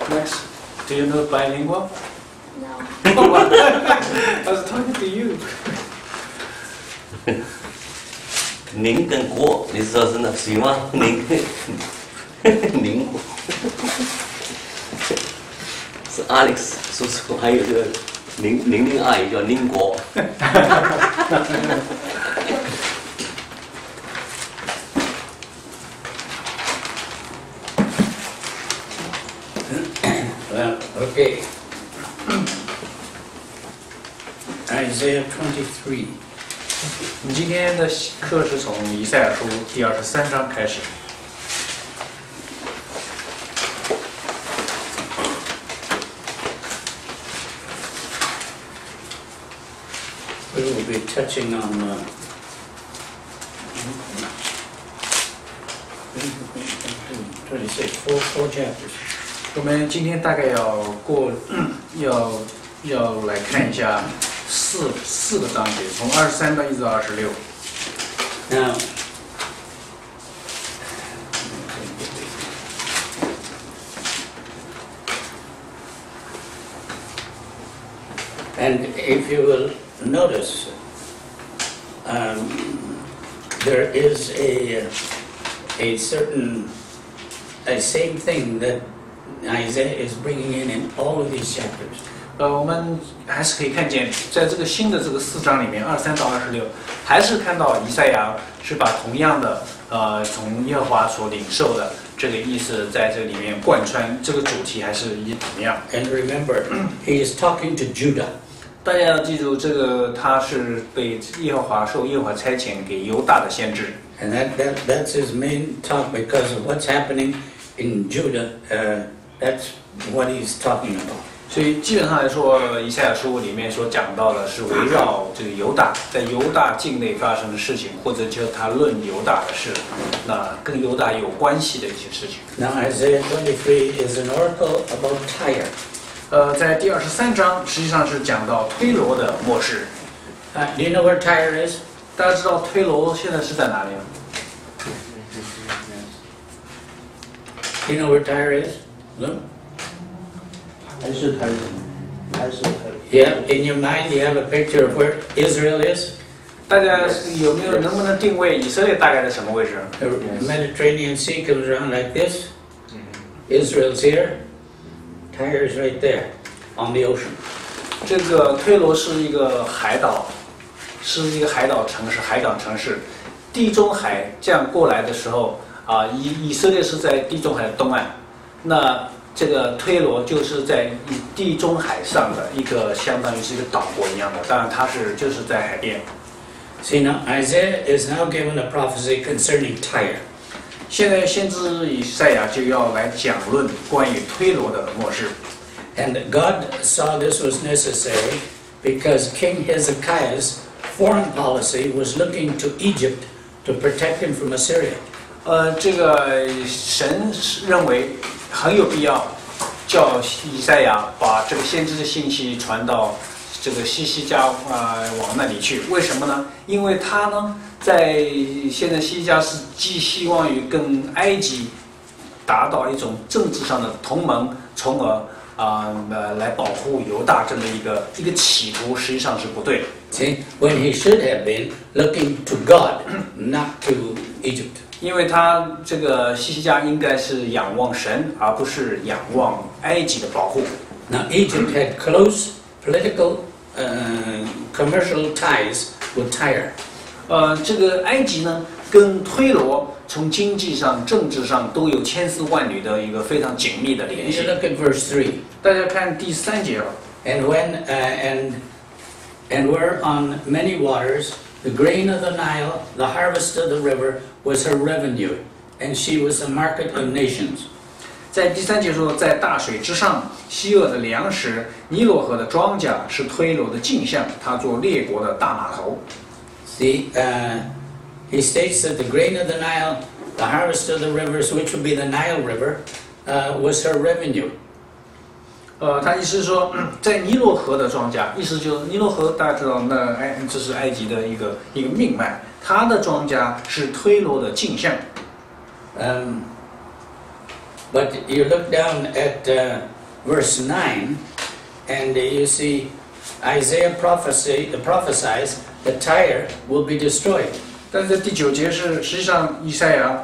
Next, do you know bilingual? No. I was talking to you. 您跟国，你知道是哪谁吗？您，您是 Alex 叔叔，还有这个宁阿姨叫宁国。Well, okay. Isaiah 23. 我们今天的课是从以赛亚书第23章开始。We will be touching on 26, four chapters. 我们今天大概要来看一下四个章节，从23到一直到26。Now, and if you will notice, there is a certain same thing that Isaiah is bringing in all of these chapters. 我们还是可以看见，在这个新的这个4章里面，23到26，还是看到以赛亚是把同样的从耶和华所领受的这个意思在这里面贯穿，这个主题还是同样。And remember, he is talking to Judah. 大家要记住，这个他是被受耶和华差遣给犹大的先知。And that's his main talk because of what's happening in Judah. That's what he's talking about. 所以基本上来说，以赛亚书里面所讲到的是围绕这个犹大，在犹大境内发生的事情，或者就他论犹大的事，那跟犹大有关系的一些事情。Now Isaiah 23 is an oracle about Tyre. 在第23章实际上是讲到推罗的末世。Do you know where Tyre is? 大家知道推罗现在是在哪里吗？ Do you know where Tyre is? No? 还是台人，还是台人。 Yeah, in your mind you have a picture of where Israel is? 大家能不能定位以色列大概在什么位置？ The Mediterranean Sea comes around like this. Israel's here. Tyre is right there on the ocean. 这个推罗是一个海岛，是一个海岛城市、海港城市。地中海这样过来的时候以色列是在地中海的东岸，那这个推罗就是在地中海上的一个，相当于是一个岛国一样的。当然，它就是在海边。See now, Isaiah is now given a prophecy concerning Tyre. 现在先知以赛亚就要来讲论关于推罗的末世。 And God saw this was necessary because King Hezekiah's foreign policy was looking to Egypt to protect him from Assyria. 这个神认为很有必要叫以赛亚把这个先知的信息传到这个西西家王那里去。为什么呢？因为他呢，在现在西西家是寄希望于跟埃及达到一种政治上的同盟，从而来保护犹大这么一个企图，实际上是不对的。 See, when he should have been looking to God, not to Egypt. 因为他这个西西家应该是仰望神，而不是仰望埃及的保护。 Now Egypt had close political, commercial ties with Tyre. 这个埃及呢，跟推罗从经济上、政治上都有千丝万缕的一个非常紧密的联 You 系。 look at verse 3. 大家看第3节吧。 And when and were on many waters, the grain of the Nile, the harvest of the river, was her revenue, and she was the market of nations. 在第3节说，在大水之上，希俄的粮食，尼罗河的庄稼是推罗的镜像，他做列国的大码头。 See, he states that the grain of the Nile, the harvest of the rivers, which would be the Nile River, was her revenue. 他意思是说，在尼罗河的庄稼，意思就是尼罗河大家知道，这是埃及的一个命脉，它的庄稼是推罗的镜像。But you look down at verse 9, and you see Isaiah prophesies that Tyre will be destroyed. 但是第9节是实际上以赛亚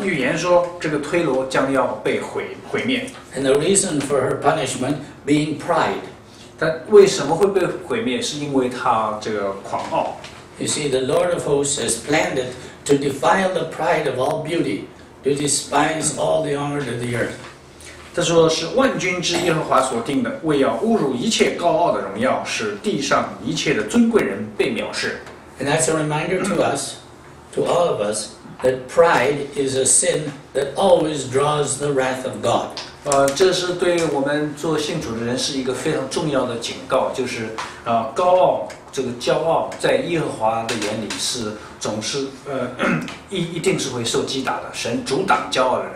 预言说这个推罗将要被毁灭。And the reason for her punishment being pride. 但为什么会被毁灭？是因为他这个狂傲。You see, the Lord of hosts has planned it to defile the pride of all beauty, to despise all the honor of the earth. 他说是万军之耶和华所定的，为要侮辱一切高傲的荣耀，使地上一切的尊贵人被藐视。And that's a reminder to us, to all of us, that pride is a sin that always draws the wrath of God. 这是对我们做信主的人是一个非常重要的警告，就是高傲，这个骄傲，在耶和华的眼里是总是一定是会受击打的。神阻挡骄傲的人。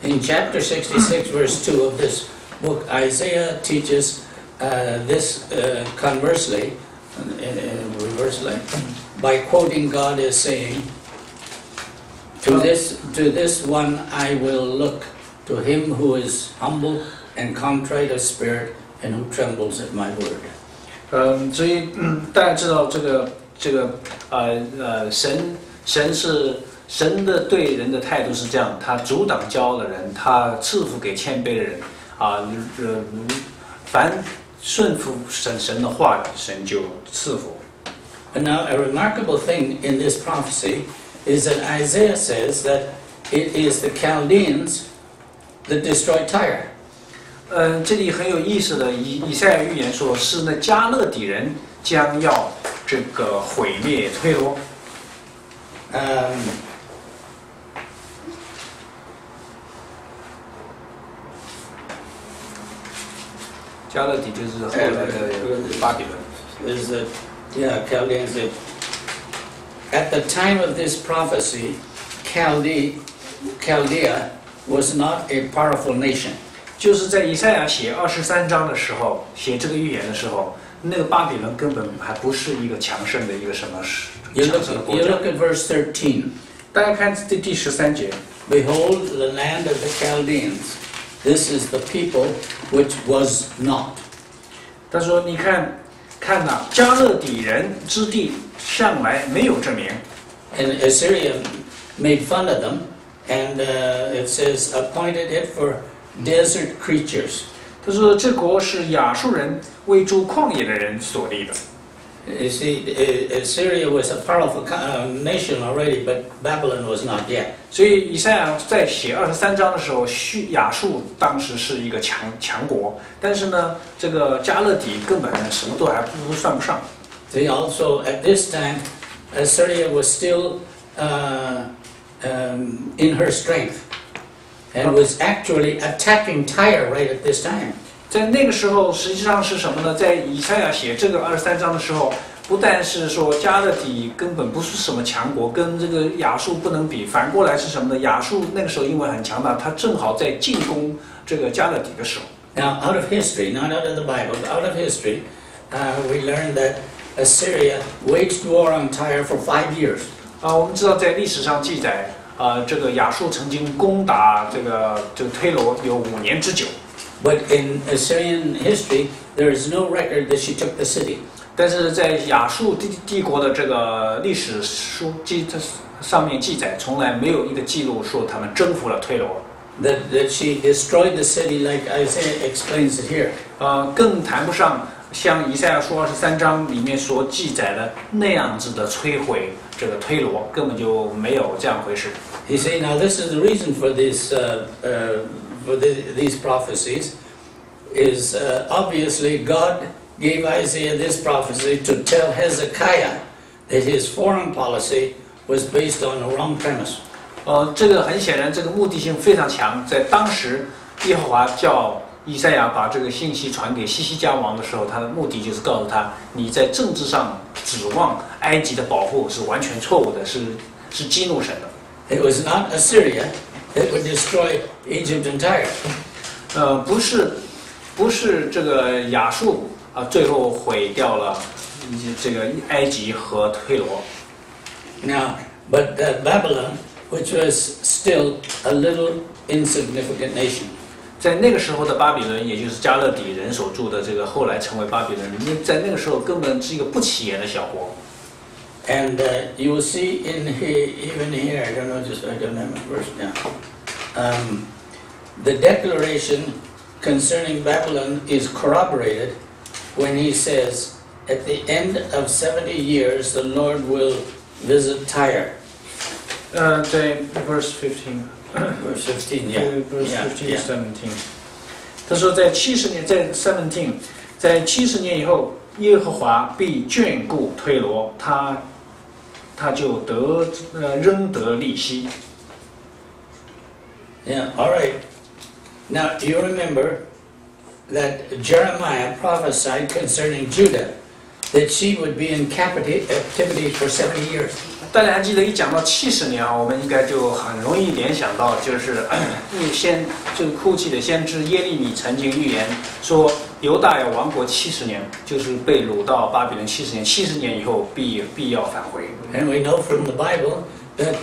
In chapter 66, verse 2 of this book, Isaiah teaches this conversely, reversely, by quoting God as saying, to this one I will look, to him who is humble and contrite of spirit and who trembles at my word. 所以大家知道神的对人的态度是这样，他阻挡骄傲的人，他赐福给谦卑的人凡顺服神的话的，神就赐福。And now a remarkable thing in this prophecy is that Isaiah says that it is the Chaldeans that destroyed Tyre. 这里很有意思的，以赛亚预言说是那加勒底人将要这个毁灭推罗。加勒底就是后来的巴比伦。Is that, yeah, Chaldeans. At the time of this prophecy, Chaldea was not a powerful nation. 就是在以赛亚写23章的时候，写这个预言的时候，那个巴比伦根本还不是一个强盛的一个什么强盛的国家。You look at verse 13. 大家看第13节。Behold, the land of the Chaldeans. This is the people which was not. 他说：“你看呐，加勒底人之地向来没有这名。” And Assyria made fun of them, and it says appointed it for desert creatures. 他说：“这国是亚述人为住旷野的人所立的。” You see, Assyria was a powerful nation already, but Babylon was not yet. 所以以赛亚在写23章的时候，亚述当时是一个强国，但是呢，这个加勒底根本什么都还不算不上。They also, at this time, Assyria was still in her strength, and was actually attacking Tyre right at this time. 在那个时候，实际上是什么呢？在以赛亚写这个23章的时候，不但是说加勒底根本不是什么强国，跟这个亚述不能比，反过来是什么呢？亚述那个时候因为很强大，他正好在进攻这个加勒底的时候。Now, out of history, not out of the Bible, but out of history, we learned that Assyria waged war on Tyre for 5 years. 我们知道在历史上记载，这个亚述曾经攻打这个推罗有5年之久。But in Assyrian history, there is no record that she took the city. 但是在亚述帝国的这个历史书上面记载，从来没有一个记录说他们征服了推罗。That she destroyed the city like Isaiah explains it here. 更谈不上像以赛亚书23章里面所记载的那样子的摧毁这个推罗，根本就没有这样回事。You see, now this is the reason for this. For these prophecies is obviously God gave Isaiah this prophecy to tell Hezekiah that his foreign policy was based on a wrong premise. 这个很显然，这个目的性非常强。在当时，耶和华叫以赛亚把这个信息传给西西家王的时候，他的目的就是告诉他，你在政治上指望埃及的保护是完全错误的，是激怒神的。It was not Assyria that would destroy Egypt and Tyre. 不是这个亚述最后毁掉了这个埃及和推罗。Now, but Babylon, which was still a little insignificant nation. 在那个时候的巴比伦，也就是加勒底人所住的这个后来成为巴比伦，在那个时候根本是一个不起眼的小国。And you will see even here, I don't have my verse now. The declaration concerning Babylon is corroborated when he says, at the end of 70 years, the Lord will visit Tyre. 在 verse 15。Verse 15, yeah. Verse 15, yeah. 17。他说，在70年，在 17，在70年以后，耶和华必眷顾推罗，他就仍得利息。Yeah, all right. Now, you remember that Jeremiah prophesied concerning Judah that she would be in captivity for 70 years. 大家还记得一讲到70年啊，我们应该就很容易联想到，就是这个哭泣的先知耶利米曾经预言说，犹大要亡国70年，就是被掳到巴比伦70年，70年以后必要返回。And we know from the Bible that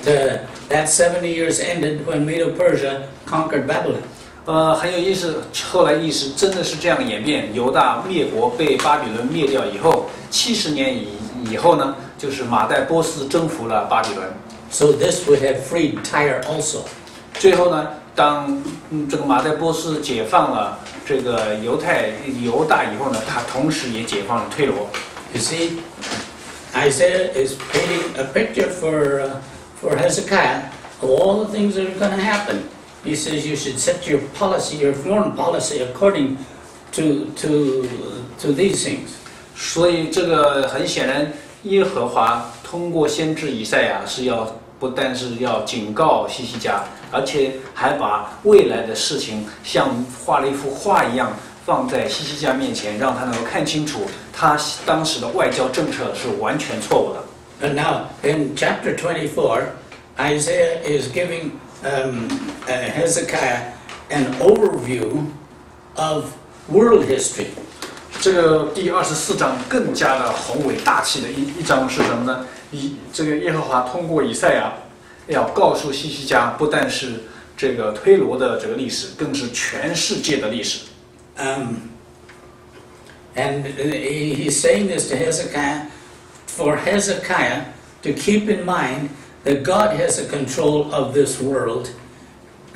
that 70 years ended when Medo-Persia conquered Babylon. 很有意思，后来意思真的是这样演变，犹大灭国被巴比伦灭掉以后，70年以后呢？就是马代波斯征服了巴比伦。So this would have freed Tyre also. 最后呢，当这个马代波斯解放了这个犹大以后呢，他同时也解放了推罗。You see, Isaiah is painting a picture for Hezekiah of all the things that are going to happen. He says you should set your policy, your foreign policy, according to these things. 所以这个很显然。耶和华通过先知以赛亚不但是要警告西西家，而且还把未来的事情像画了一幅画一样放在西西家面前，让他能够看清楚他当时的外交政策是完全错误的。And now in chapter 24, Isaiah is giving Hezekiah an overview of world history. 这个第24章更加的宏伟大气的一章是什么呢？这个耶和华通过以赛亚要告诉西西家，不但是这个推罗的这个历史，更是全世界的历史。And he's saying this to Hezekiah, for Hezekiah to keep in mind that God has a control of this world.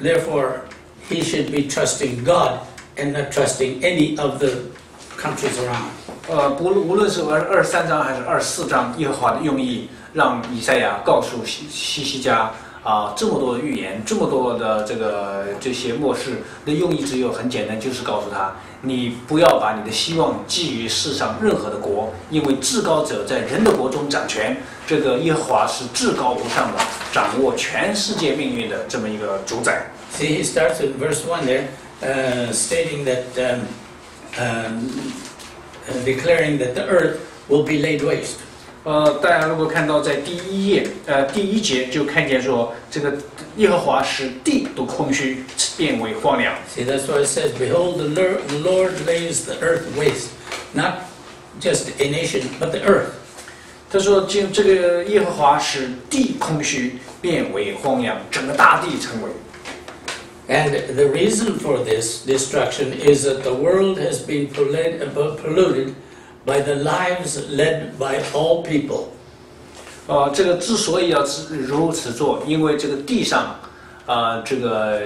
Therefore, he should be trusting God and not trusting any of the countries around. 无论是23章还是24章，耶和华的用意让以赛亚告诉西西家这么多的预言，这么多的这些末世的用意只有很简单，就是告诉他，你不要把你的希望寄于世上任何的国，因为至高者在人的国中掌权，这个耶和华是至高无上的，掌握全世界命运的这么一个主宰。See, he starts in verse 1 there, stating that, declaring that the earth will be laid waste. 大家如果看到在第一节就看见说，这个耶和华使地都空虚，变为荒凉。See, that's why it says, "Behold, the Lord lays the earth waste, not just a nation, but the earth." 他说，这个耶和华使地空虚，变为荒凉，整个大地成为。And the reason for this destruction is that the world has been polluted by the lives led by all people. 这个之所以要如此做，因为这个地上，这个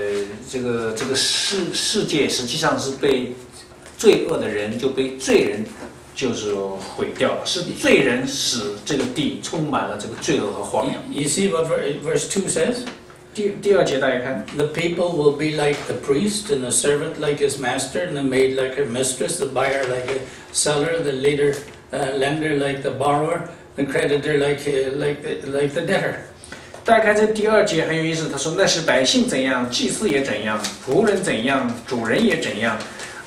世界实际上是被罪恶的人就被罪人就是毁掉了，是罪人使这个地充满了这个罪恶和荒凉。You see what verse 2 says? 第二节大家看 The people will be like the priest, and the servant like his master, and the maid like her mistress, the buyer like a seller, the lender like the borrower, the creditor like the debtor. 大家看这第二节很有意思，他说那是百姓怎样，祭司也怎样，仆人怎样，主人也怎样，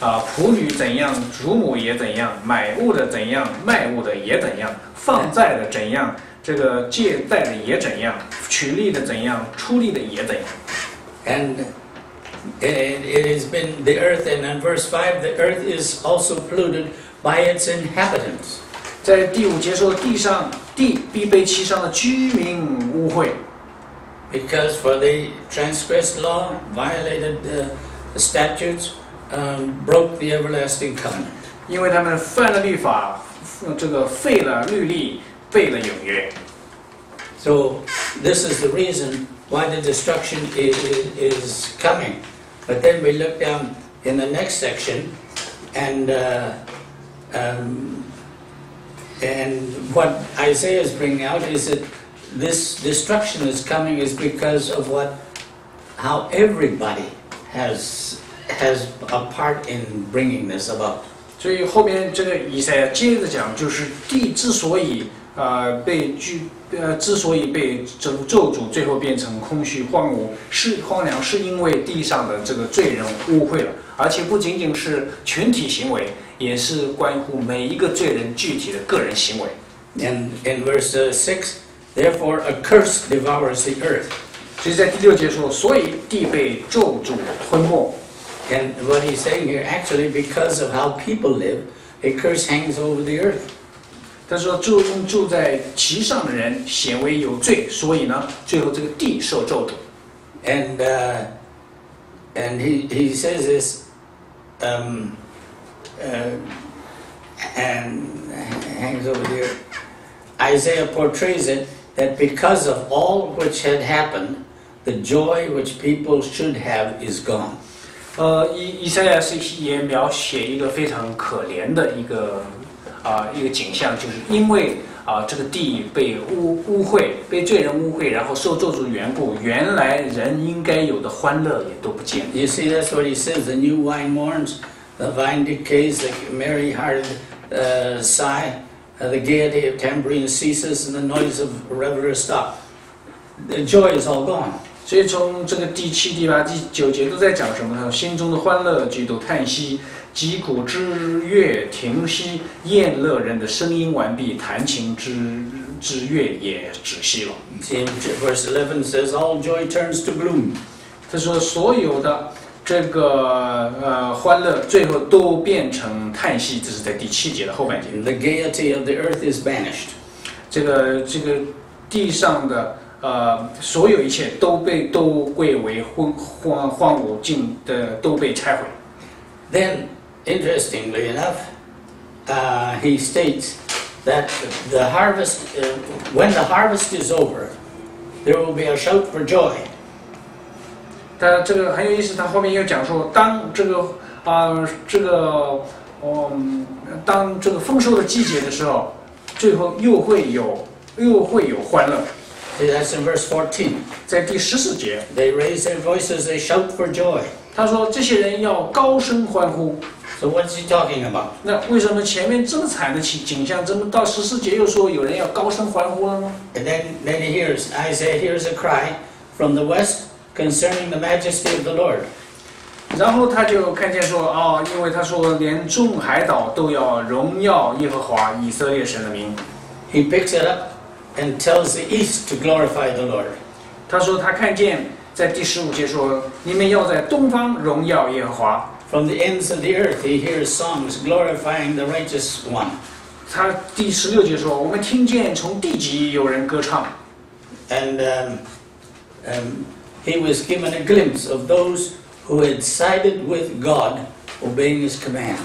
仆女怎样，主母也怎样，买物的怎样，卖物的也怎样，放债的怎样，这个借贷的也怎样，取利的怎样，出利的也怎样。And it has been the earth, and in verse 5, the earth is also polluted by its inhabitants. 在第5节说，地必被其上的居民污秽， Because for they transgressed law, violated statutes, broke the everlasting covenant. 因为他们犯了律法，这个废了律例，背了永约。So this is the reason why the destruction is coming. But then we look down in the next section, and what Isaiah is bringing out is that this destruction is coming is because of how everybody has a part in bringing this about. 所以后边这个以赛亚接着讲，就是地之所以之所以被咒诅，最后变成空虚荒凉，是因为地上的这个罪人污秽了，而且不仅仅是群体行为，也是关乎每一个罪人具体的个人行为。And in verse 6, therefore a curse devours the earth. 所以在第6节说，所以地被咒诅吞没。And what he's saying here, actually, because of how people live, a curse hangs over the earth. 他说住在其上的人显为有罪，所以呢，最后这个地受咒诅。And he says this, and hangs over the earth. Isaiah portrays it that because of all which had happened, the joy which people should have is gone. 以赛亚是也描写一个非常可怜的一个景象，就是因为这个地被污秽，被罪人污秽，然后受咒诅的缘故，原来人应该有的欢乐也都不见。You see, that's what he says. The new wine mourns, the vine decays, the merry-hearted sigh, the gaiety of tambourine ceases, and the noise of revelers stop. The joy is all gone. 所以从这个第7、第8、第9节都在讲什么呢？心中的欢乐俱都叹息，击鼓之乐停息，宴乐人的声音完毕，弹琴之乐也止息了。See, verse 11 says, all joy turns to gloom. 他说所有的这个欢乐最后都变成叹息，这是在第7节的后半节。The gaiety of the earth is banished. 这个地上的所有一切都归为荒芜，尽的都被拆毁。Then, interestingly enough, he states that the harvest, when the harvest is over, there will be a shout for joy. 他这个很有意思，他后面又讲说，当当这个丰收的季节的时候，最后又会有欢乐。See, that's in verse 14. 在第14节， They raise their voices, they shout for joy. 他说这些人要高声欢呼。So what's he talking about? 那为什么前面这么惨的景象，怎么到14节又说有人要高声欢呼了呢？ And then Isaiah hears a cry from the west concerning the majesty of the Lord. 然后他就看见说，因为他说连众海岛都要荣耀耶和华以色列神的名。He picks it up and tells the east to glorify the Lord. 他说他看见在第15节说，你们要在东方荣耀耶和华。 From the ends of the earth he hears songs glorifying the righteous one. 他第16节说，我们听见从地极有人歌唱。 And he was given a glimpse of those who had sided with God, obeying his command.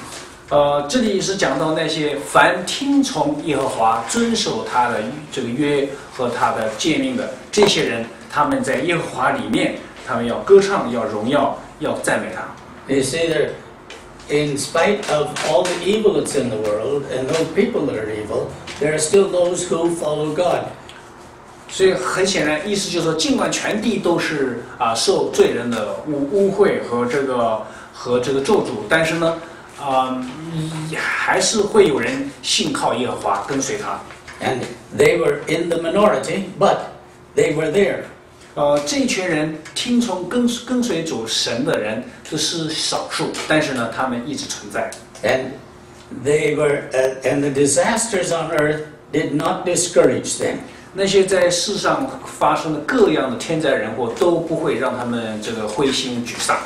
这里是讲到那些凡听从耶和华、遵守他的这个约和他的诫命的这些人，他们在耶和华里面，他们要歌唱，要荣耀，要赞美他。 You see, there, in spite of all the evil that's in the world and those people that are evil, there are still those who follow God. 所以很显然，意思就是说，尽管全地都是受罪人的污秽和这个咒诅，但是呢，还是会有人信靠耶和华，跟随他。 And they were in the minority, but they were there. 这一群人听从跟随主神的人，这是少数，但是呢，他们一直存在。 And they were, and the disasters on earth did not discourage them. 那些在世上发生的各样的天灾人祸，都不会让他们这个灰心沮丧。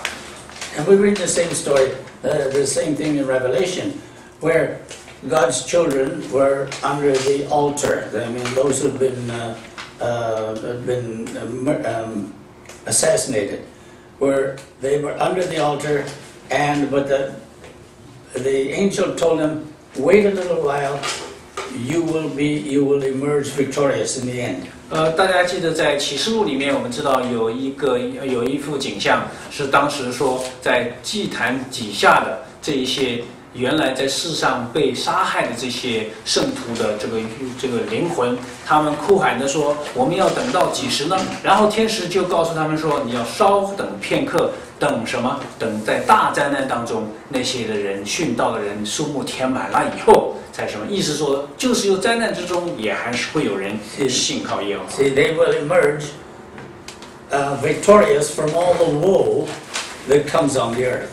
And we read the same story, the same thing in Revelation, where God's children were under the altar. I mean, those who've been assassinated where they were under the altar, but the angel told them, "Wait a little while, you will emerge victorious in the end." 大家记得在启示录里面，我们知道有一幅景象，是当时说在祭坛底下的这一些原来在世上被杀害的这些圣徒的这个灵魂，他们哭喊的说：“我们要等到几时呢？”然后天使就告诉他们说：“你要稍等片刻，等什么？等在大灾难当中那些的人殉道的人数目填满了以后，才什么？意思说，就是有灾难之中，也还是会有人信靠耶和华。” See, they will emerge victorious from all the woe that comes on the earth.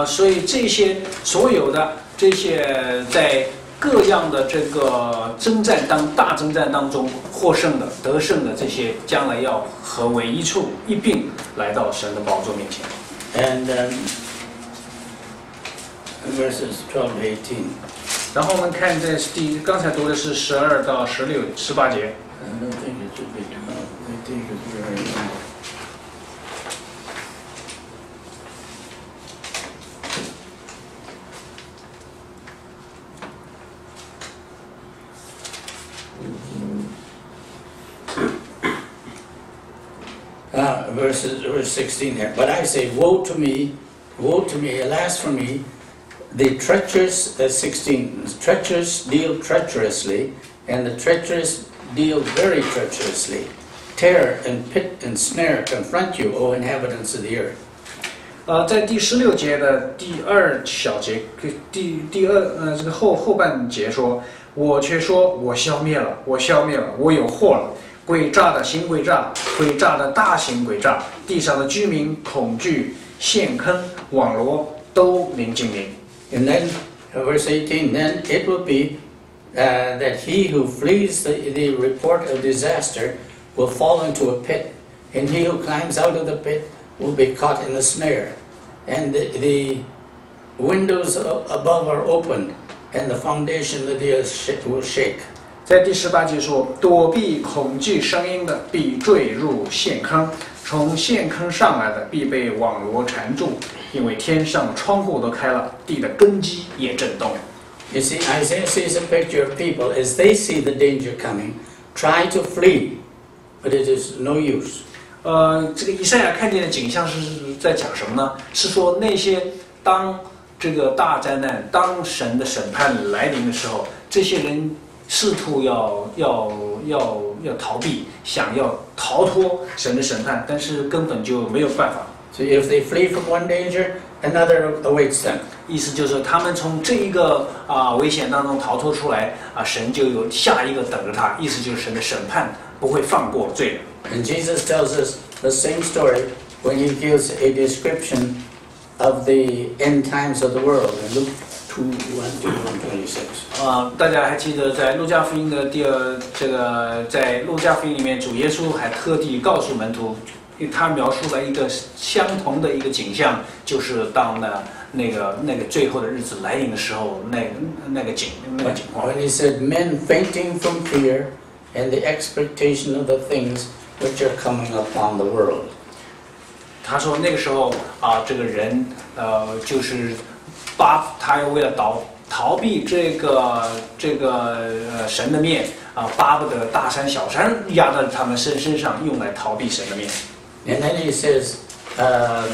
所以这些所有的这些在各样的这个大征战当中获胜的、得胜的这些，将来要合为一处，一并来到神的宝座面前。And verses 12 to 18. 然后我们看这刚才读的是12到18节。I don't think it should be 12. I think it's very long. Verse 16 here. But I say, woe to me, alas for me, the treacherous, 16, treacherous deal treacherously, and the treacherous deal very treacherously. Terror and pit and snare confront you, O inhabitants of the earth. 在第16节的第2小节，这个后半节说，我却说，我消灭了，我有祸了。诡诈的行诡诈，诡诈的大型诡诈，地上的居民恐惧，陷坑、网罗都临近你。And then, verse 18, then it will be that he who flees the report of disaster will fall into a pit, and he who climbs out of the pit will be caught in the snare. And the windows above are opened, and the foundation of the earth will shake. 在第18节说，躲避恐惧声音的必坠入陷坑，从陷坑上来的必被网罗缠住，因为天上的窗户都开了，地的根基也震动。You see, Isaiah sees a picture of people as they see the danger coming, try to flee, but it is no use. 这个以赛亚看见的景象是在讲什么呢？是说那些当这个大灾难、当神的审判来临的时候，这些人试图要逃避，想要逃脱神的审判，但是根本就没有办法。So if they flee from one danger, another awaits them. 意思就是说，他们从这一个危险当中逃脱出来神就有下一个等着他。意思就是神的审判不会放过罪人。And Jesus tells us the same story when he gives a description of the end times of the world in Luke 2:1-1:26. 大家还记得在路加福音的在路加福音里面，主耶稣还特地告诉门徒，他描述了一个相同的一个景象，就是当那个最后的日子来临的时候，那个景况。When he said, "Men fainting from fear and the expectation of the things which are coming upon the world." 他说那个时候这个人就是他要为了逃避这个神的面巴不得大山小山压在他们身上，用来逃避神的面。And then he says that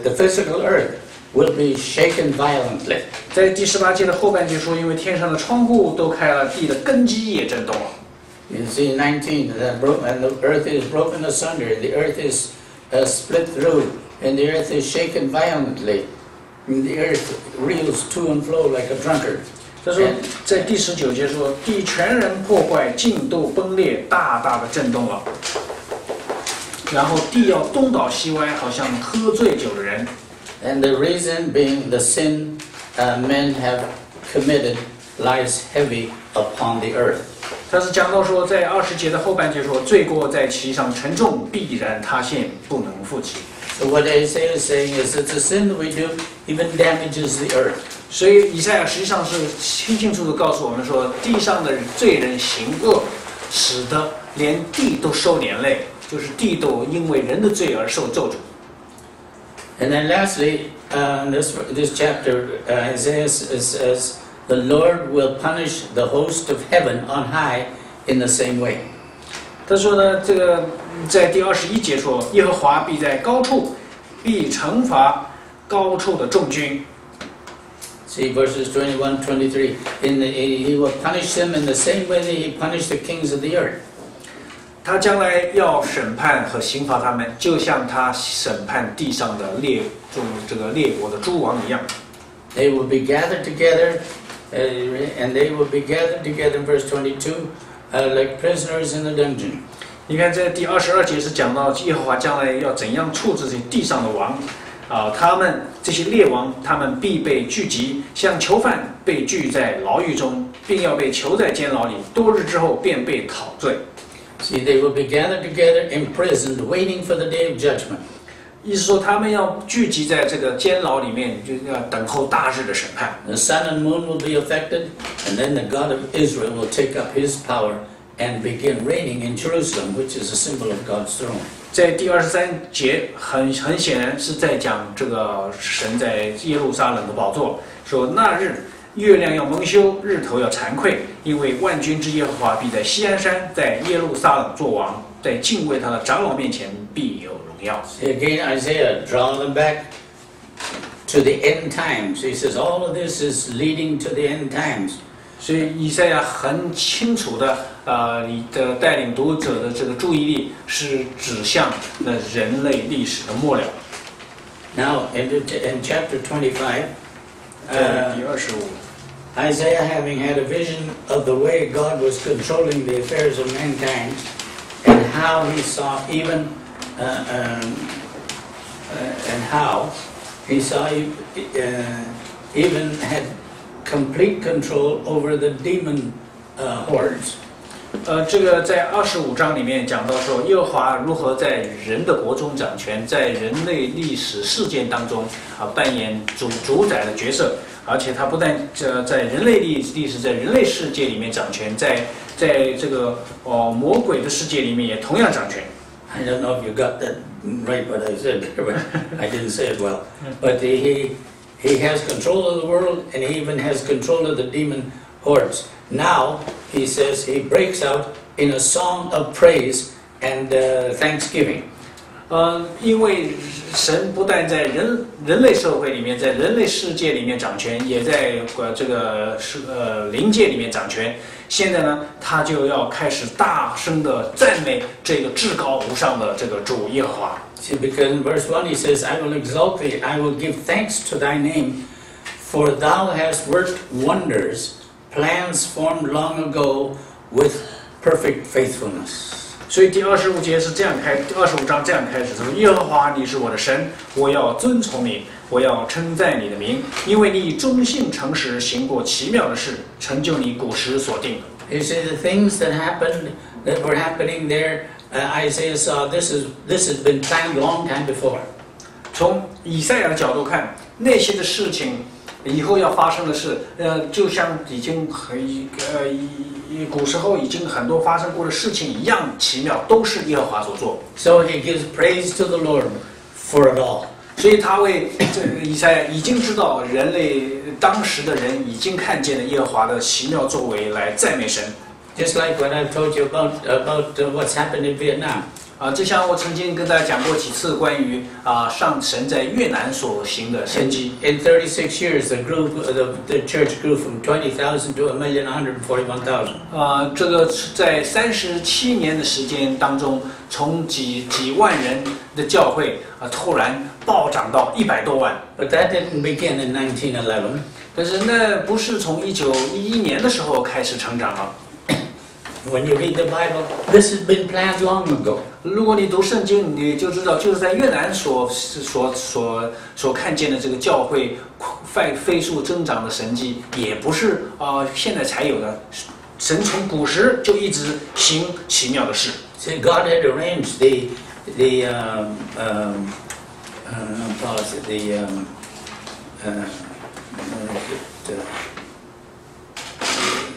the physical earth will be shaken violently. 在第18节的后半节说，因为天上的窗户都开了，地的根基也震动了。You see 19, and the earth is broken asunder, the earth is split through, and the earth is shaken violently, and the earth reels to and fro like a drunkard. 他说，在第19节说，地全然破坏，尽都崩裂，大大的震动了。然后地要东倒西歪，好像喝醉酒的人。And the reason being the sin men have committed lies heavy upon the earth. 他是讲到说，在20节的后半节说，罪过在其上沉重，必然塌陷，不能复起。So what Isaiah is saying is that the sin that we do even damages the earth. 所以以赛亚实际上是清楚地告诉我们说，地上的罪人行恶，使得连地都受连累。就是地都因为人的罪而受咒诅。 And then lastly, this chapter, Isaiah says, the Lord will punish the host of heaven on high in the same way. 他说呢，这个在第21节说，耶和华必在高处，必惩罚高处的众军。 See verses 21, 23. He will punish them in the same way that he punished the kings of the earth. 他将来要审判和刑罚他们，就像他审判地上的列国的诸王一样。 They will be gathered together, and they will be gathered together in verse 22, like prisoners in the dungeon. 你看，在第22节是讲到耶和华将来要怎样处置这地上的王，他们这些列王，他们必被聚集，像囚犯被聚在牢狱中，并要被囚在监牢里，多日之后便被讨罪。 See, they will be gathered together, imprisoned, waiting for the day of judgment. 意思说，他们要聚集在这个监牢里面，就要等候大日的审判。 The sun and moon will be affected, and then the God of Israel will take up his power and begin reigning in Jerusalem, which is a symbol of God's throne. 在第23节很显然是在讲这个神在耶路撒冷的宝座，说那日月亮要蒙羞，日头要惭愧，因为万军之耶和华必在锡安山，在耶路撒冷作王，在敬畏他的长老面前必有荣耀。 Again, Isaiah draw them back to the end times. He says all of this is leading to the end times. 所以以赛亚很清楚的，你的带领读者的这个注意力是指向那人类历史的末了。 Now, in chapter 25, 第25。 Isaiah, having had a vision of the way God was controlling the affairs of mankind, and how he saw even, even had complete control over the demon hordes. 这个在25章里面讲到说，耶和华如何在人的国中掌权，在人类历史事件当中扮演主宰的角色，而且他不但在人类历史，在人类世界里面掌权，在这个魔鬼的世界里面也同样掌权。 I don't know if you got that right, what I said, but I didn't say it well. But he has control of the world, and he even has control of the demon hordes. Now, he says, he breaks out in a song of praise and thanksgiving. 因为神不但在人类社会里面，在人类世界里面掌权，也在这个灵界里面掌权。现在呢，他就要开始大声的赞美这个至高无上的这个主耶和华。 See, because in verse 1 he says, I will exalt thee, I will give thanks to thy name, for thou hast worked wonders, plans formed long ago with perfect faithfulness. 所以第25节是这样25章这样开始，他说：“耶和华，你是我的神，我要遵从你，我要称赞你的名，因为你忠信诚实，行过奇妙的事，成就你古时所定的。” You see, the things that were happening there, Isaiah saw this has been planned a long time before. 从以赛亚的角度看，那些的事情以后要发生的事，就像已经古时候已经很多发生过的事情一样奇妙，都是耶和华所做。 So he gives praise to the Lord for it all. 所以他为这个以赛亚已经知道人类当时的人已经看见了耶和华的奇妙作为，来赞美神。 Just like what I've told you about what's happened in Vietnam. 就像我曾经跟大家讲过几次关于上神在越南所行的神迹。 In 36 years, the church grew from 20,000 to 1,141,000. 这个在37年的时间当中，从几万人的教会突然暴涨到100多万。 But that didn't begin in 1911. 但是那不是从1911年的时候开始成长了。 When you read the Bible, this has been planned long ago. 如果你读圣经，你就知道，就是在越南所看见的这个教会飞速增长的神迹，也不是现在才有的。神从古时就一直行奇妙的事。See, God had arranged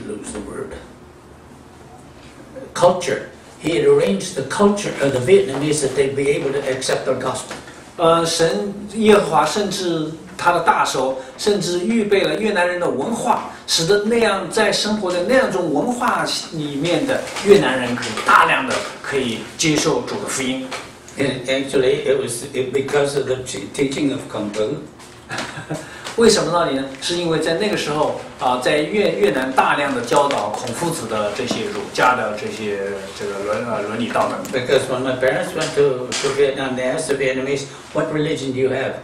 lose the word. Culture He had arranged the culture of the Vietnamese that they'd be able to accept their gospel. 神耶和华甚至他的大手，甚至预备了越南人的文化，使得那样在生活在那样一种文化里面的越南人可以大量的可以接受主的福音。And actually, it was because of the teaching of Kung Fu. 为什么道理呢？是因为在那个时候在越南大量的教导孔夫子的这些儒家的这些伦理道德。Because when my parents went to Vietnam, they asked the Vietnamese, "What religion do you have?"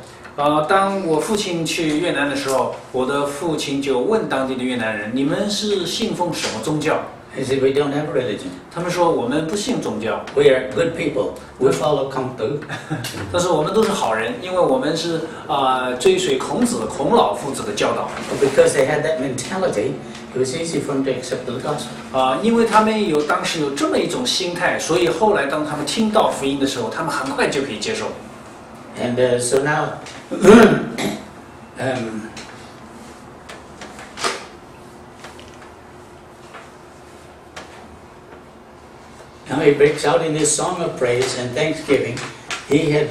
当我父亲去越南的时候，我的父亲就问当地的越南人：“你们是信奉什么宗教？” He said, "We don't have a religion. 他们说：“我们不信宗教。” We are good people. We follow Kung Fu." 但是我们都是好人，因为我们是追随孔老夫子的教导。Because they had that mentality, it was easy for them to accept the gospel. 因为他们当时有这么一种心态，所以后来当他们听到福音的时候，他们很快就可以接受。And so now, now he breaks out in his song of praise and thanksgiving. He had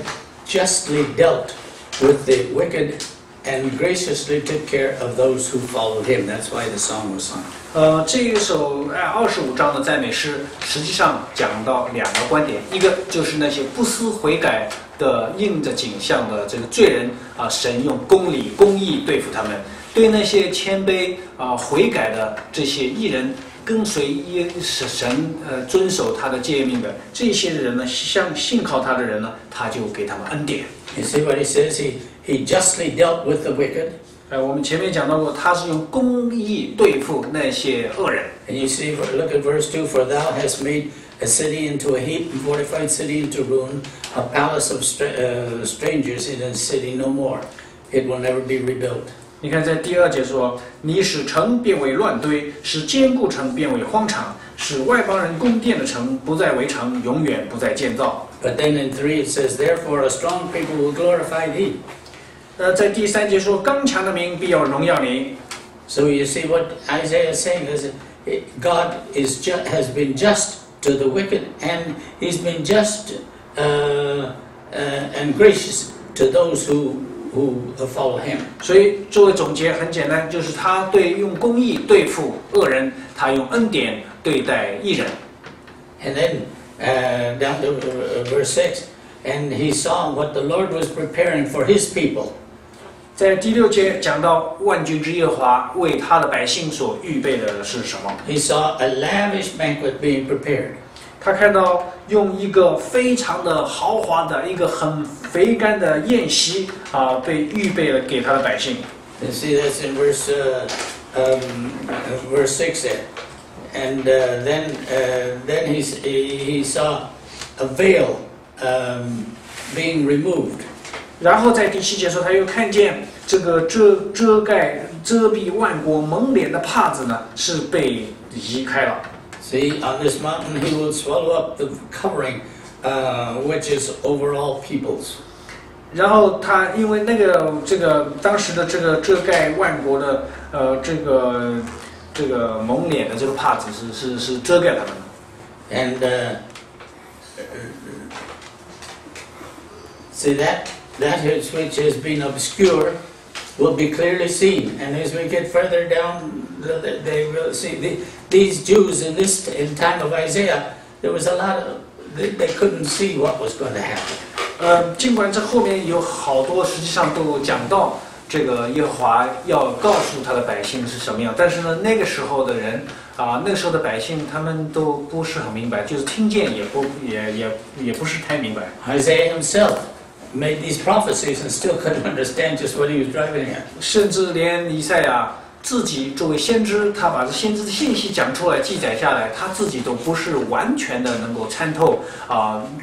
justly dealt with the wicked and graciously took care of those who followed him. That's why the song was sung. 这一首25章的赞美诗，实际上讲到两个观点，一个就是那些不思悔改的应着景象的这个罪人神用公义对付他们；对那些谦卑悔改的这些义人，跟随神遵守他的诫命的这些人呢，信靠他的人呢，他就给他们恩典。You see what he says? He justly dealt with the wicked. 我们前面讲到过，他是用公义对付那些恶人。And you see, look at verse 2, "For thou hast made a city into a heap, and fortified city into ruin, a palace of strangers in a city no more. It will never be rebuilt." 你看，在第2节说：“你使城变为乱堆，使坚固城变为荒场，使外邦人宫殿的城不再为城，永远不再建造。” But then in 3 it says, "Therefore a strong people will glorify thee." 在第3节说：“刚强的民必要荣耀你。” So you see what Isaiah is saying is God has been just to the wicked, and he's been just and gracious to those who follow him. 所以作为总结很简单，就是他用公义对付恶人，他用恩典对待义人。 And then down to verse 6, "And he saw what the Lord was preparing for his people." 在第6节讲到万军之耶和华为他的百姓所预备的是什么？ He saw a lavish banquet being prepared. 他看到用一个非常的豪华的一个很肥甘的宴席被预备了给他的百姓。 You see that's in verse 6 there. And then he saw a veil being removed. 然后在第7节说，他又看见这个遮蔽万国蒙脸的帕子呢，是被移开了。 See, on this mountain he will swallow up the covering, which is over all peoples. 然后他因为这个当时的这个遮盖万国的这个蒙脸的这个帕子是遮盖他们的。 And see that which has been obscure will be clearly seen. And as we get further down, they will see these Jews in time of Isaiah. There was a lot of they couldn't see what was going to happen. 尽管这后面有好多实际上都讲到这个耶和华要告诉他的百姓是什么样，但是呢，那个时候的人那个时候的百姓他们都不是很明白，就是听见也不是太明白。 Isaiah himself made these prophecies and still couldn't understand just what he was driving at. 甚至连以赛亚自己作为先知，他把这先知的信息讲出来、记载下来，他自己都不是完全的能够参透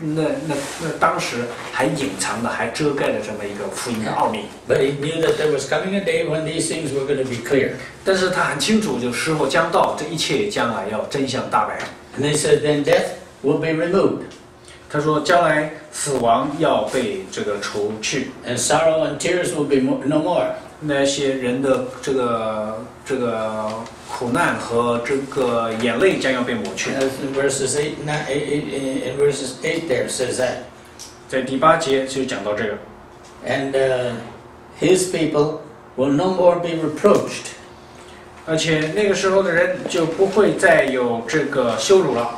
那当时还隐藏的、还遮盖的这么一个福音的奥秘。 But he knew that there was coming a day when these things were going to be clear. 但是他很清楚，就时候将到，这一切将来要真相大白。 And they said, then death will be removed, 他说，将来死亡要被这个除去， and sorrow and tears will be no more. 那些人的这个苦难和这个眼泪将要被抹去。In verses 8 there says that. 在第8节就讲到这个。And his people will no more be reproached. 而且那个时候的人就不会再有这个羞辱了。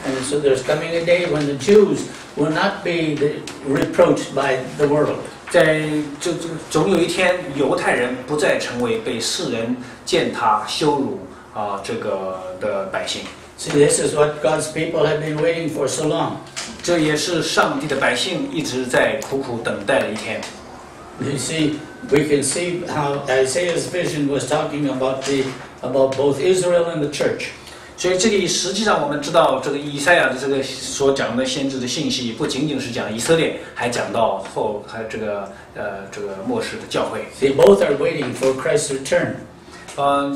And so there's coming a day when the Jews will not be reproached by the world. 在总有一天，犹太人不再成为被世人践踏、羞辱这个的百姓。See, this is what God's people have been waiting for so long. 这也是上帝的百姓一直在苦苦等待的一天。You see, we can see how Isaiah's vision was talking about both Israel and the church. 所以这里实际上我们知道，这个以赛亚的这个所讲的先知的信息，不仅仅是讲以色列，还讲到还有这个末世的教会。See, both are waiting for Christ's return.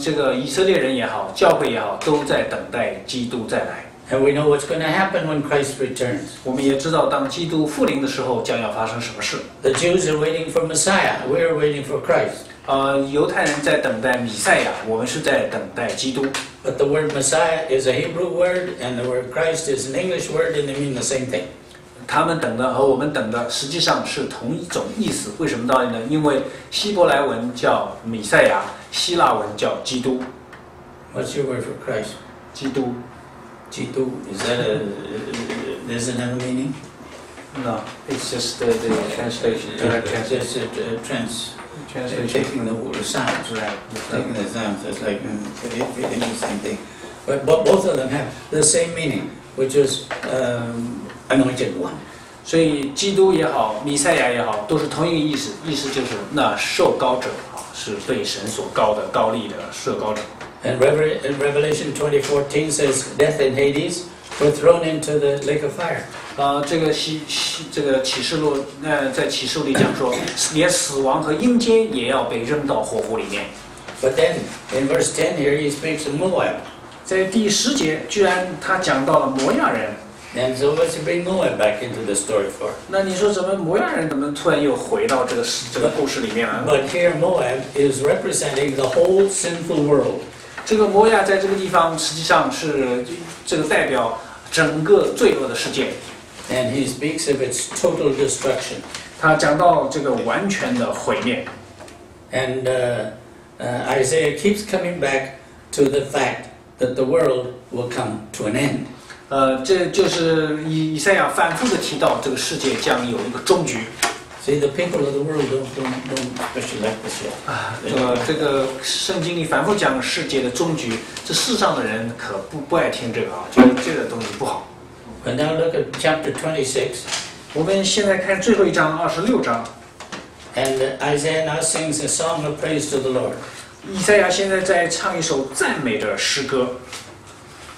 这个以色列人也好，教会也好，都在等待基督再来。And we know what's going to happen when Christ returns. 我们也知道，当基督复临的时候，将要发生什么事。The Jews are waiting for Messiah. We are waiting for Christ. 犹太人在等待弥赛亚，我们是在等待基督。But the word Messiah is a Hebrew word, and the word Christ is an English word, and they mean the same thing. 他们等的和我们等的实际上是同一种意思。为什么道理呢？因为希伯来文叫弥赛亚，希腊文叫基督。What's your word for Christ? 基督。Jitu, is that does it have a meaning? No, it's just the translation. Just translation. Taking the sounds, right? Taking the sounds. It's like interesting thing. But both of them have the same meaning, which is anointed one. 所以基督也好，弥赛亚也好，都是同一个意思，意思就是那受膏者是被神所膏的、膏立的受膏者。And Revelation 20:14 says, "Death and Hades were thrown into the lake of fire." 这个启示录，在启示录里讲说，连死亡和阴间也要被扔到火湖里面。But then in verse 10 here he speaks of Moab. 在第10节，居然他讲到了摩亚人。And so what's he bring Moab back into the story for? 那你说怎么摩亚人怎么突然又回到这个故事里面了？ But here Moab is representing the whole sinful world. 这个摩亚在这个地方实际上是这个代表整个罪恶的世界。And he speaks of its total destruction. 他讲到这个完全的毁灭。And Isaiah keeps coming back to the fact that the world will come to an end. 这就是以赛亚反复的提到，这个世界将有一个终局。See, the people of the world don't especially like this yet. 这个圣经里反复讲世界的终局，这世上的人可不爱听这个觉得这个东西不好。But now look at chapter 26. 我们现在看最后一章26章。And Isaiah now sings a song of praise to the Lord. 以赛亚现在在唱一首赞美的诗歌。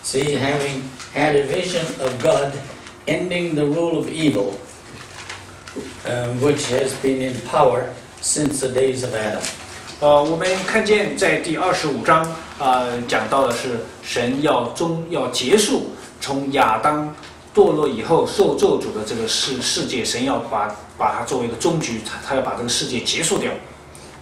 See, having had a vision of God ending the rule of evil, which has been in power since the days of Adam. 我们看见在第25章讲到的是神要结束从亚当堕落以后受咒诅的这个世界，神要把它作为一个终局，他要把这个世界结束掉。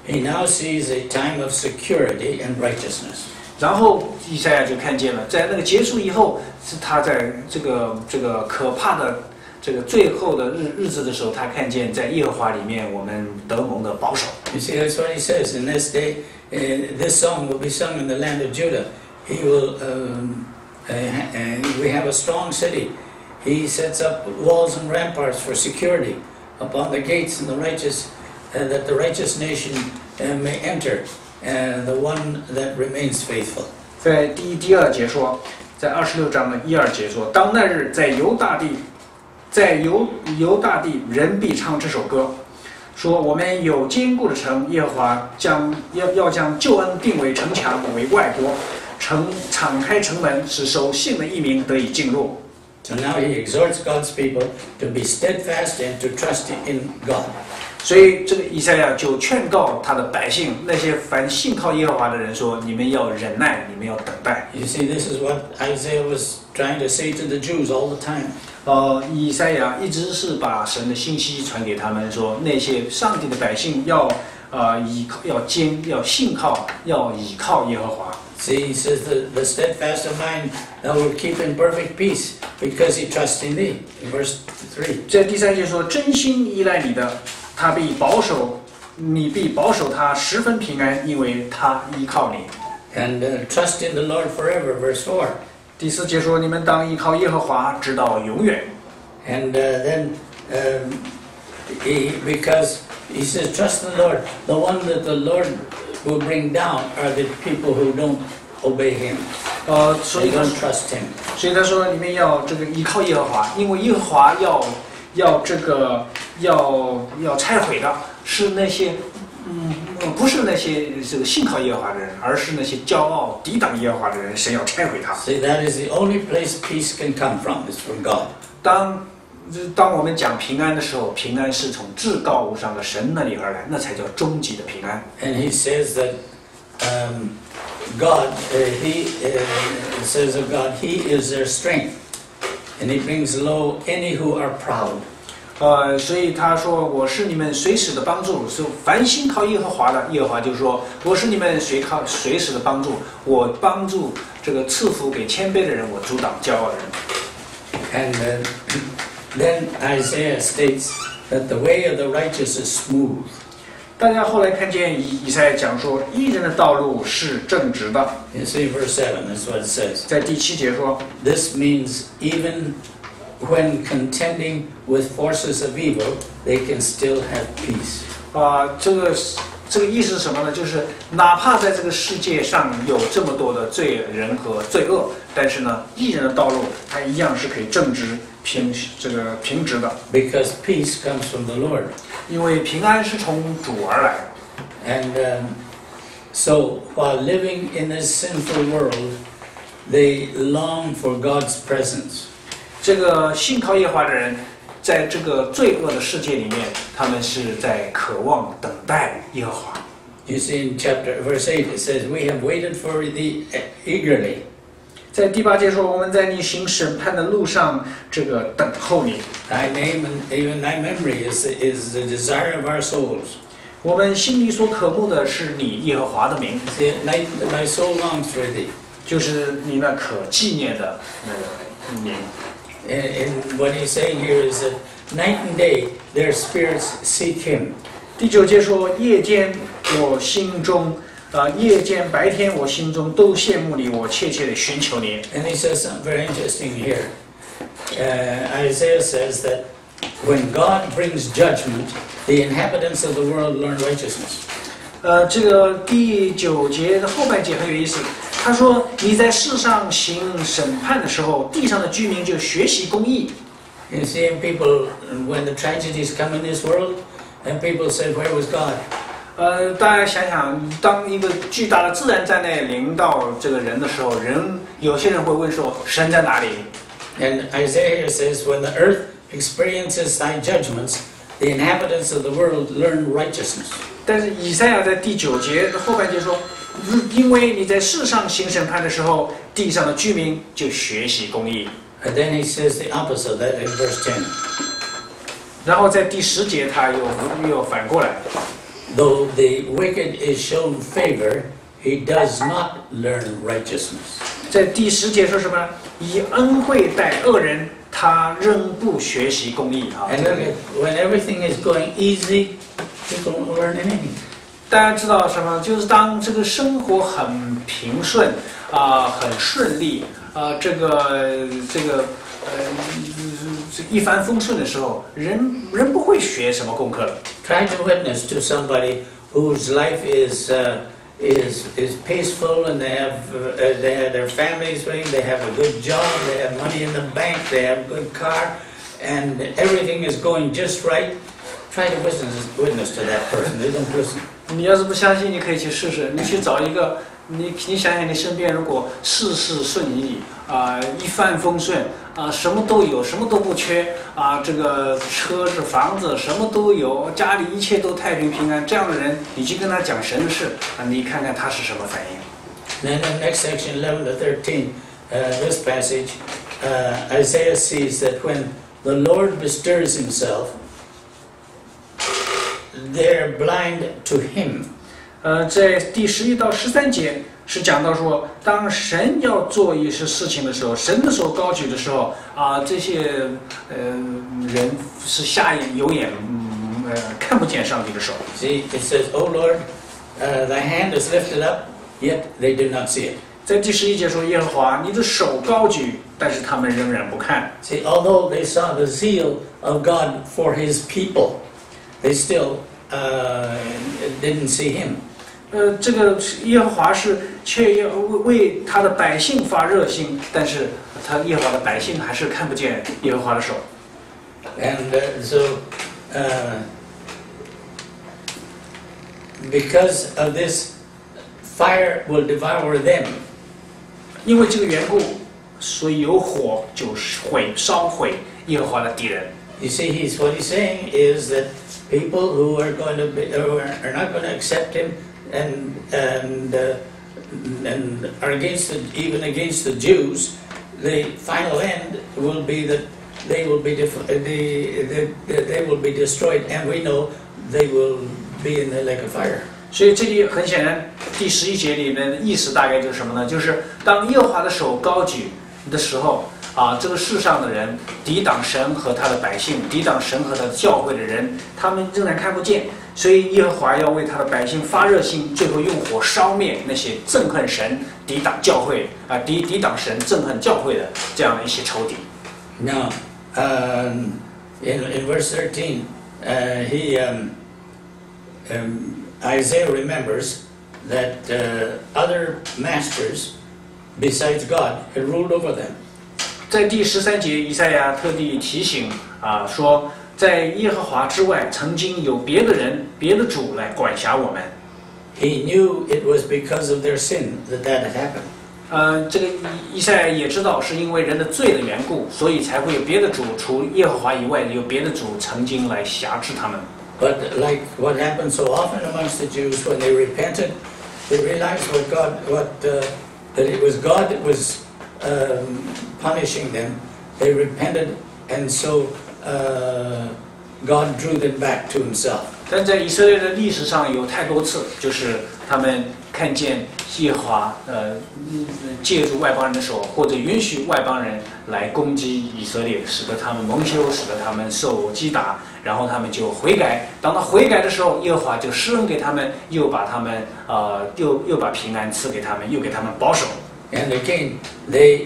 He now sees a time of security and righteousness. 然后以赛亚就看见了，在那个结束以后，是他在这个可怕的这个最后的日子的时候，他看见在耶和华里面我们得蒙的保守。You see, that's what he says. In this day, this song will be sung in the land of Judah. He will, we have a strong city. He sets up walls and ramparts for security upon the gates and the righteous, that the righteous nation may enter, the one that remains faithful. 在第2节说，在26章的1、2节说，当那日在犹大地，人必唱这首歌，说我们有坚固的城，耶和华要将救恩定为城墙，为外国，敞开城门，使守信的一民得以进入。So now he exhorts God's people to be steadfast and to trust in God. 所以这个以赛亚就劝告他的百姓，那些凡信靠耶和华的人说：你们要忍耐，你们要等待。You see, this is what Isaiah was trying to say to the Jews all the time. 以赛亚一直是把神的信息传给他们，说那些上帝的百姓要要信靠，要倚靠耶和华。 See, he says the steadfast of mind thou will keep in perfect peace because he trusts in thee. In verse 3. 在第3节说，真心依赖你的，他必保守你，必保守他十分平安，因为他依靠你。 And trust in the Lord forever. Verse 4. 第4节说，你们当依靠耶和华，直到永远。 And then because he says, trust in the Lord. The one that the Lord will bring down are the people who don't obey him. 所 They 以他 don't trust him. 所以他说，你们要这个依靠耶和华，因为耶和华要拆毁的是那些不是那些这个信靠耶和华的人，而是那些骄傲抵挡耶和华的人，神要拆毁他。 See, that is the only place peace can come from, is from God. 当我们讲平安的时候，平安是从至高无上的神那里而来，那才叫终极的平安。 And he says that God, he says of God, he is their strength. And he brings low any who are proud. 所以他说我是你们随时的帮助，是凡心靠耶和华的，耶和华就说我是你们随时的帮助，我帮助这个赐福给谦卑的人，我阻挡骄傲的人。 And then Isaiah states that the way of the righteous is smooth. 大家后来看见以赛亚讲说，义人的道路是正直的。 You see verse 7, that's what it says. 在第7节说， This means even when contending with forces of evil, they can still have peace. 这个意思是什么呢？就是哪怕在这个世界上有这么多的罪人和罪恶，但是呢，义人的道路它一样是可以正直平直的。 Because peace comes from the Lord. 因为平安是从主而来。 And so while living in this sinful world, they long for God's presence. 这个信靠耶和华的人，在这个罪恶的世界里面，他们是在渴望等待耶和华。 You see in verse 8, it says, we have waited for thee eagerly. 在第8节说，我们在你行审判的路上，这个等候你。 Thy name and even thy memory is the desire of our souls. 我们心里所渴慕的是你耶和华的名， See, my soul longs for thee. 就是你那可纪念的那个名。 And what he's saying here is that night and day their spirits seek him. 第9节说，夜间我心中夜间白天我心中都羡慕你，我切切地寻求你。 And he says something very interesting here. Isaiah says that when God brings judgment, the inhabitants of the world learn righteousness. 这个第9节的后半节很有意思，他说你在世上行审判的时候，地上的居民就学习公义。 You see, people, when the tragedies come in this world, and people say, where was God? 大家想想，当一个巨大的自然灾难临到这个人的时候，有些人会问说，神在哪里？ And Isaiah says, when the earth experiences thy judgments, the inhabitants of the world learn righteousness. 但是以赛亚在第9节的后半节说，因为你在世上行审判的时候，地上的居民就学习公义。 And then he says the opposite of that in verse 10. 然后在第10节他又反过来， Though the wicked is shown favor, he does not learn righteousness. 在第10节说什么呢？以恩惠待恶人，他仍不学习公义啊。 And when everything is going easy, you don't learn anything. 大家知道什么？就是当这个生活很平顺很顺利这一帆风顺的时候，人不会学什么功课了。 Try to witness to somebody whose life is peaceful and they have their families running, they have a good job, they have money in the bank, they have a good car, and everything is going just right. Try to witness to that person. They don't listen. 你要是不相信，你可以去试试。你去找一个，你想想，你身边如果事事顺意一帆风顺什么都有，什么都不缺这个车子、房子什么都有，家里一切都太平平安，这样的人，你去跟他讲神的事你看看他是什么反应。 Then in the next section, 11 to 13, this passage, Isaiah sees that when the Lord bestirs himself, they're blind to Him. 在第11到13节是讲到说，当神要做一些事情的时候，神的手高举的时候这些人是瞎眼有眼，看不见上帝的手。See, it says, "O Lord, thy hand is lifted up, yet they do not see it." 在第11节说，耶和华，你的手高举，但是他们仍然不看。See, although they saw the zeal of God for His people, they still didn't see Him. 这个耶和华是却要为他的百姓发热心，但是耶和华的百姓还是看不见耶和华的手。And because of this, fire will devour them. 因为这个缘故，所以有火就会烧毁耶和华的敌人。You see, what he's saying is that people who are going to be, or are not going to accept him, and are even against the Jews, the final end will be that they will be destroyed, and we know they will be in the lake of fire. 所以这里很显然，第11节里面的意思大概就是什么呢？就是当耶和华的手高举的时候，这个世上的人抵挡神和他的百姓，抵挡神和他的教会的人，他们仍然看不见。所以耶和华要为他的百姓发热心，最后用火烧灭那些憎恨神、抵挡教会抵挡神、憎恨教会的这样的一些仇敌。Now, in verse 13, Isaiah remembers that other masters besides God had ruled over them. 在第13节，以赛亚特地提醒说，在耶和华之外，曾经有别的人、别的主来管辖我们。He knew it was because of their sin that had happened. 这个以赛亚也知道，是因为人的罪的缘故，所以才会有别的主，除耶和华以外，有别的主曾经来辖制他们。But like what happened so often amongst the Jews, when they repented, they realized that it was God that was punishing them. They repented, and so God drew them back to Himself. 但在以色列的历史上有太多次，就是他们看见耶和华借助外邦人的手，或者允许外邦人来攻击以色列，使得他们蒙羞，使得他们受击打，然后他们就悔改。当他悔改的时候，耶和华就施恩给他们，又把他们又把平安赐给他们，又给他们保守。And again, they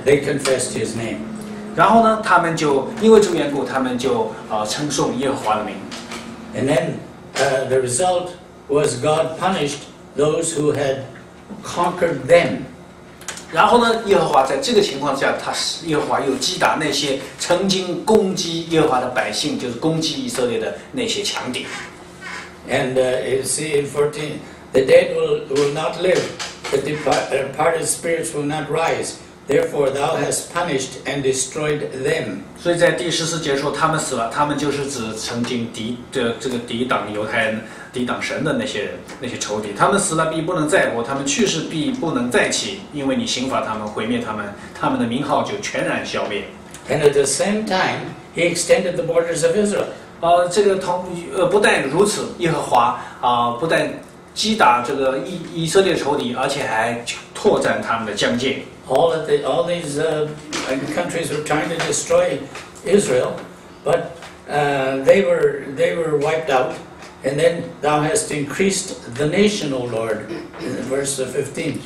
confessed His name. 然后呢，他们就因为这个缘故，他们就称颂耶和华的名。And then the result was God punished those who had conquered them. 然后呢，耶和华在这个情况下，耶和华又击打那些曾经攻击耶和华的百姓，就是攻击以色列的那些强敌。And you see in 14, the dead will not live, the departed spirits will not rise. Therefore, thou hast punished and destroyed them. 所以在第14节说，他们死了，他们就是指曾经抵挡犹太人、抵挡神的那些人、那些仇敌。他们死了，必不能再活；他们去世，必不能再起，因为你刑罚他们，毁灭他们，他们的名号就全然消灭。And at the same time, He extended the borders of Israel. 这个不但如此，耶和华不但击打这个以色列仇敌，而且还拓展他们的疆界。All these countries were trying to destroy Israel, but they were wiped out. And then thou hast increased the nation, O Lord, in verse 15.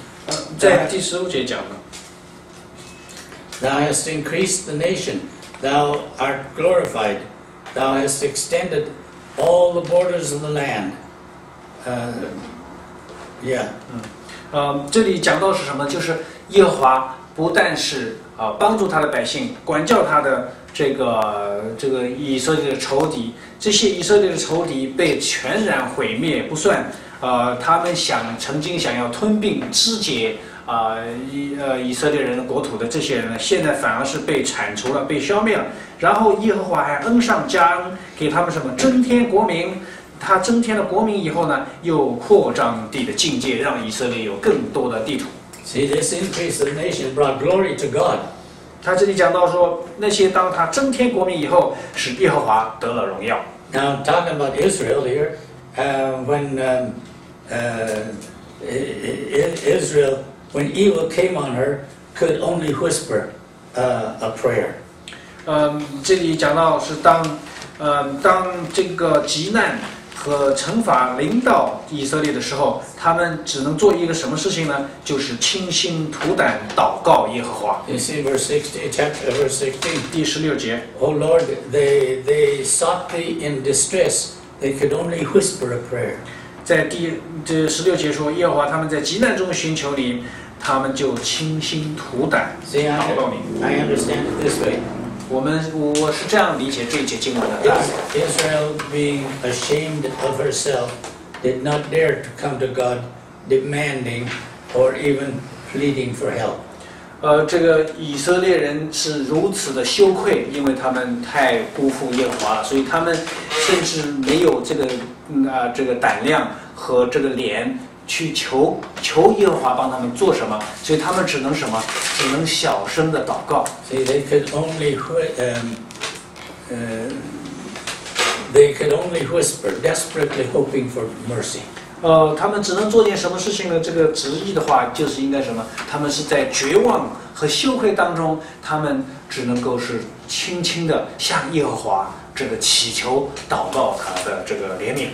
在第15节讲的。Thou hast increased the nation, thou art glorified, thou hast extended all the borders of the land. 这里讲到是什么？就是耶和华不但是帮助他的百姓，管教他的这个以色列的仇敌，这些以色列的仇敌被全然毁灭不算。他们曾经想要吞并肢解以色列人的国土的这些人呢，现在反而是被铲除了，被消灭了。然后耶和华还恩上加恩，给他们什么增添国民。他增添了国民以后呢，又扩张地的境界，让以色列有更多的地图。See, this increase of the nation brought glory to God. 他这里讲到说，那些当他增添国民以后，使耶和华得了荣耀。Now, talking about Israel here, when Israel, when evil came on her, could only whisper a prayer. 这里讲到是当这个急难和惩罚临到以色列的时候，他们只能做一个什么事情呢？就是倾心吐胆祷告耶和华。You see verse 16, verse 16. 第16节。Oh Lord, they sought thee in distress. They could only whisper a prayer. 在这16节说，耶和华他们在急难中寻求你，他们就倾心吐胆祷告你。I understand it this way. 我是这样理解这一节经文的。Israel, being ashamed of herself, did not dare to come to God, demanding or even pleading for help. 这个以色列人是如此的羞愧，因为他们太辜负耶和华了，所以他们甚至没有这个胆量和这个脸去求耶和华帮他们做什么，所以他们只能什么？只能小声的祷告。See, they could only whisper, desperately hoping for mercy. 他们只能做件什么事情呢？这个直译的话就是应该什么？他们是在绝望和羞愧当中，他们只能够是轻轻的向耶和华这个祈求、祷告他的这个怜悯。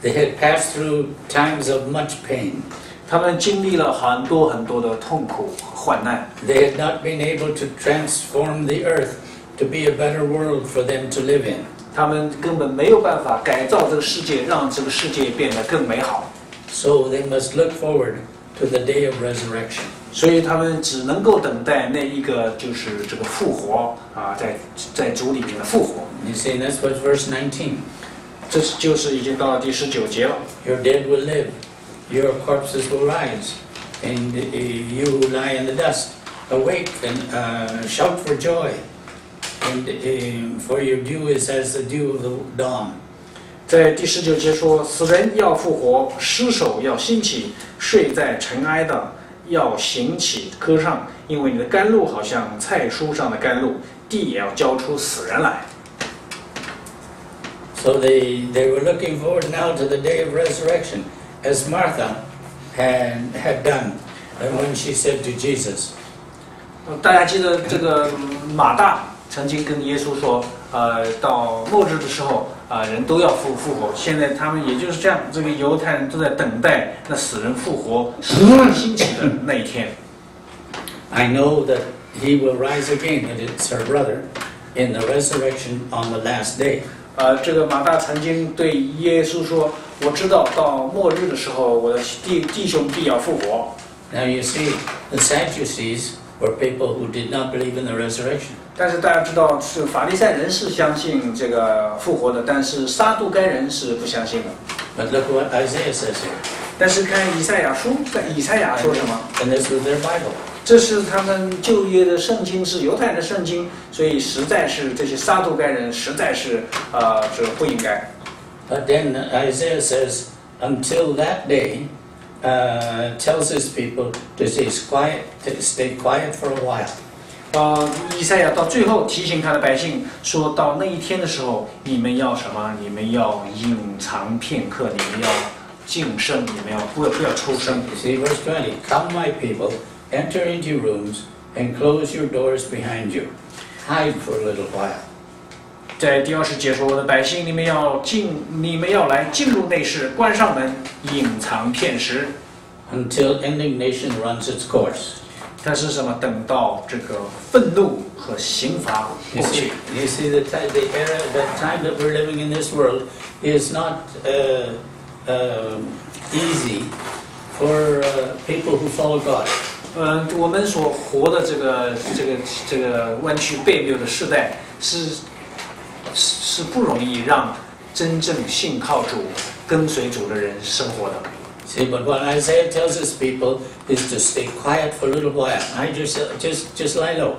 They had passed through times of much pain. 他们经历了很多的痛苦和患难。They had not been able to transform the earth to be a better world for them to live in. 他们根本没有办法改造这个世界，让这个世界变得更美好。So they must look forward to the day of resurrection. 所以他们只能够等待那一个就是这个复活啊，在主里面的复活。You see, that's what verse 19. 这就是已经到了第19节了。Your dead will live, your corpses will rise, and you who lie in the dust, awake and shout for joy. And for your dew is as the dew of the dawn. 在第19节说，死人要复活，尸首要兴起，睡在尘埃的要醒起歌唱，因为你的甘露好像菜蔬上的甘露，地也要交出死人来。So they were looking forward now to the day of resurrection, as Martha had done when she said to Jesus. 大家记得这个马大曾经跟耶稣说，到末日的时候，人都要复活。现在他们也就是这样，这个犹太人都在等待那死人复活、死人兴起的那一天。I know that he will rise again, and it's her brother, in the resurrection on the last day. 这个马大曾经对耶稣说：“我知道到末日的时候，我的弟兄必要复活。” Now you see, the Sadducees were people who did not believe in the resurrection. 但是大家知道，是法利赛人是相信这个复活的，但是撒都该人是不相信的。But look what Isaiah says here. 但是看以赛亚书，以赛亚说什么？ And this was their Bible. 这是他们旧约的圣经，是犹太人的圣经，所以实在是这些撒都该人实在是这不应该。But then Isaiah says, until that day, tells his people to stay quiet for a while. 以赛亚到最后提醒他的百姓，说到那一天的时候，你们要什么？你们要隐藏片刻，你们要静声，你们要不要出声。You see, verse 20, come my people, enter into your rooms, and close your doors behind you. Hide for a little while. 在第20节说，我的百姓，你们要来进入内室，关上门，隐藏片时。Until indignation runs its course. 但是什么？等到这个愤怒和刑罚过去。You see, the time that we're living in this world is not easy for people who follow God. 我们所活的这个弯曲悖谬的时代是不容易让真正信靠主、跟随主的人生活的。See, but what Isaiah tells his people is to stay quiet for a little while. I just lie low.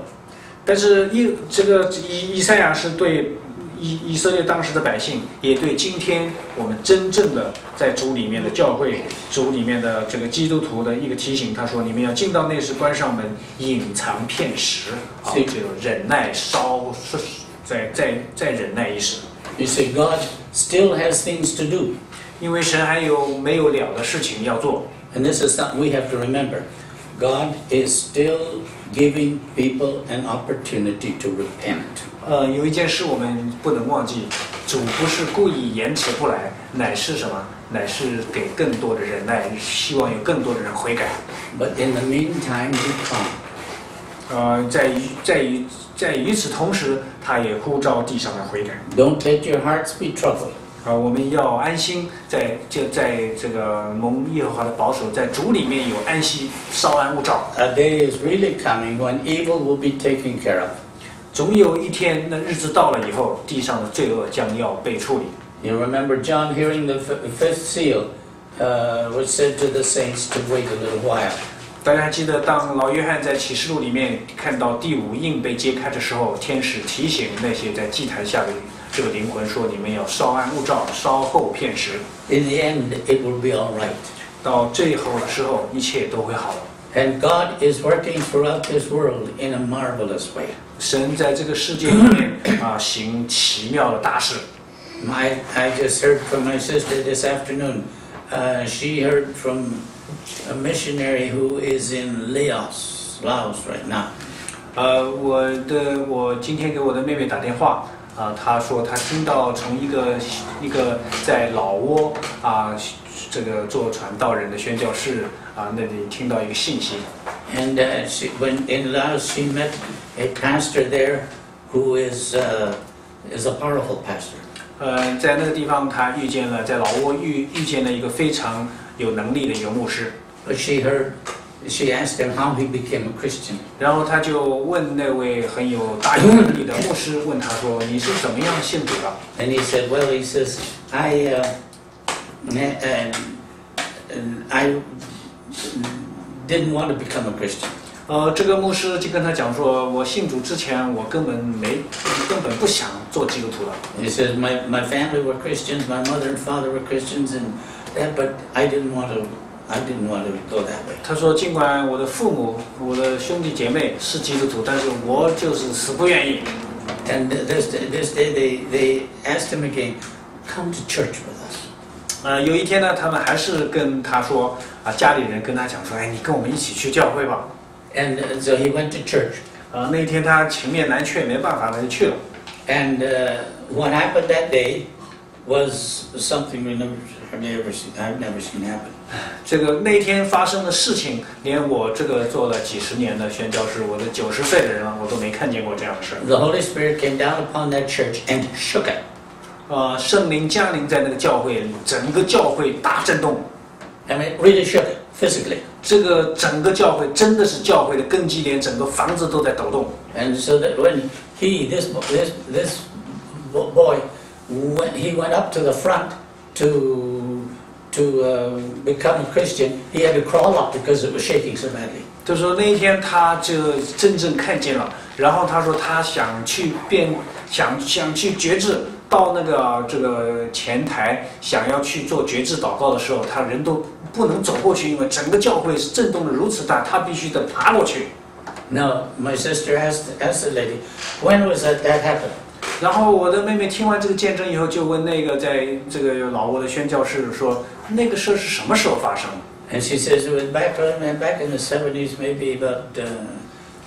但是以赛亚是对以色列当时的百姓，也对今天我们真正的在主里面的教会、主里面的这个基督徒的一个提醒。他说：“你们要进到内室，关上门，隐藏片时，就忍耐再忍耐一时。” You see, God still has things to do. 因为神还有没有了的事情要做。 And this is something we have to remember. God is still giving people an opportunity to repent. 有一件事我们不能忘记，主不是故意延迟不来，乃是什么？乃是给更多的人来，希望有更多的人悔改。 But in the meantime, He comes. 在与此同时，他也呼召地上的悔改。 Don't let your hearts be troubled. 我们要安心，在这个蒙耶和华的保守，在主里面有安息，稍安勿躁。 A day is really coming when evil will be taken care of. 总有一天，那日子到了以后，地上的罪恶将要被处理。 You remember John hearing the fifth seal, which said to the saints to wait a little while. 大家还记得，当老约翰在启示录里面看到第五印被揭开的时候，天使提醒那些在祭坛下的这个灵魂说：“你们要稍安勿躁，稍后片时。” In the end, it will be all right. 到最后的时候，一切都会好了。 And God is working throughout this world in a marvelous way. 神在这个世界里面行奇妙的大事。 I just heard from my sister this afternoon. She heard from a missionary who is in Laos right now. 我今天给我的妹妹打电话她说她听到从一个在老挝这个做传道人的宣教士那里听到一个信息。 And when in Laos, she met a pastor there who is a powerful pastor. 在那个地方，她遇见了在老挝遇见了一个非常有能力的一个牧师。 But she asked him how he became a Christian. 然后她就问那位很有大有能力的牧师，问他说：“你是怎么样信主的？” And he said, well, he says, I didn't want to become a Christian. 这个牧师就跟他讲说，我信主之前，我根本不想做基督徒的。 He says, my family were Christians, my mother and father were Christians, but I didn't want to go that way. 他说，尽管我的父母、我的兄弟姐妹是基督徒，但是我就是死不愿意。 And this day they asked him again, come to church with us. 有一天呢，他们还是跟他说，家里人跟他讲说，哎，你跟我们一起去教会吧。 And so he went to church. 那一天他情面难却，没办法，他就去了。 And what happened that day was something I've never seen happen. 这个那天发生的事情，连我这个做了几十年的宣教师，我的90岁的人了，我都没看见过这样的事。 The Holy Spirit came down upon that church and shook it. 圣灵降临在那个教会，整个教会大震动。 I mean, really shook it physically. 这个整个教会真的是教会的根基，连整个房子都在抖动。 And so that when this boy he went up to the front to become a Christian, he had to crawl up because it was shaking so badly. 就说那一天他就真正看见了，然后他说他想去决志，到那个这个前台想要去做决志祷告的时候，他人都不能走过去，因为整个教会是震动的如此大，他必须得爬过去。 Now my sister asked the lady, when was that happened? 然后我的妹妹听完这个见证以后，就问那个在这个老挝的宣教士说，那个事是什么时候发生的？ And she says it was back in the 70s, maybe about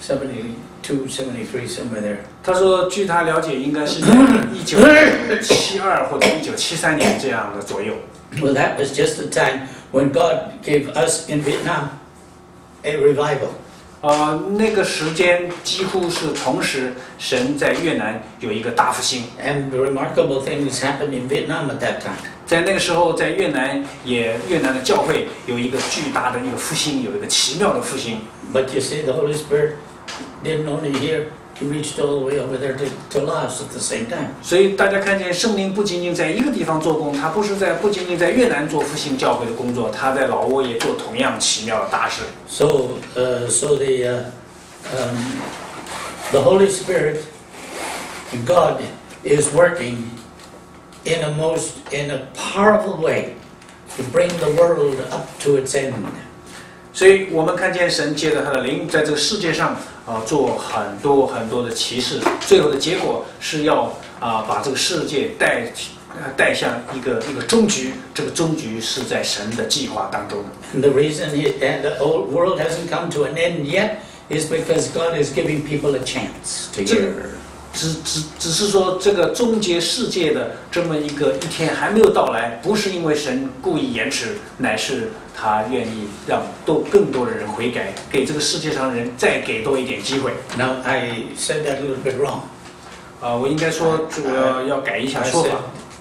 72, 73, somewhere there. 他说，据他了解，应该是在1972或者1973年这样的左右。 Well, that was just the time when God gave us in Vietnam a revival. 那个时间几乎是同时，神在越南有一个大复兴。 And remarkable things happened in Vietnam at that time. 在那个时候，在越南的教会有一个巨大的一个复兴，有一个奇妙的复兴。 But you see, the Holy Spirit didn't only here, He reached all the way over there to Laos at the same time. 所以大家看见圣灵不仅仅在一个地方做工，他不仅仅在越南做复兴教会的工作，他在老挝也做同样奇妙的大事。 So the Holy Spirit, God, is working in a powerful way to bring the world up to its end. 所以我们看见神借着他的灵，在这个世界上做很多的奇事，最后的结果是要把这个世界带向一个终局，这个终局是在神的计划当中的。And the reason the whole world hasn't come to an end yet is because God is giving people a chance to hear. 只是说这个终结世界的这么一天还没有到来，不是因为神故意延迟，乃是他愿意让更多的人悔改，给这个世界上的人再给多一点机会。Now I said that a little bit wrong. 我应该说我要改一下 I 说 said 法。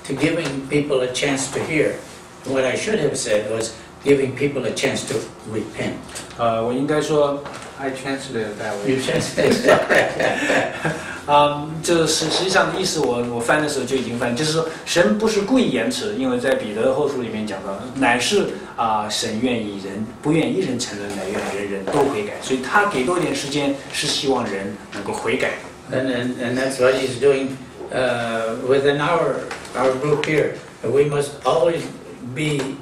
to giving people a chance to hear. What I should have said was giving people a chance to repent. 我应该说 I translated that way. You translate. 这实际上的意思我翻的时候就已经翻，就是说神不是故意延迟，因为在彼得后书里面讲到，乃是神愿意不愿一人承认，乃愿人都悔改，所以他给多一点时间，是希望人能够悔改。And that's what he's doing within our group here. We must always be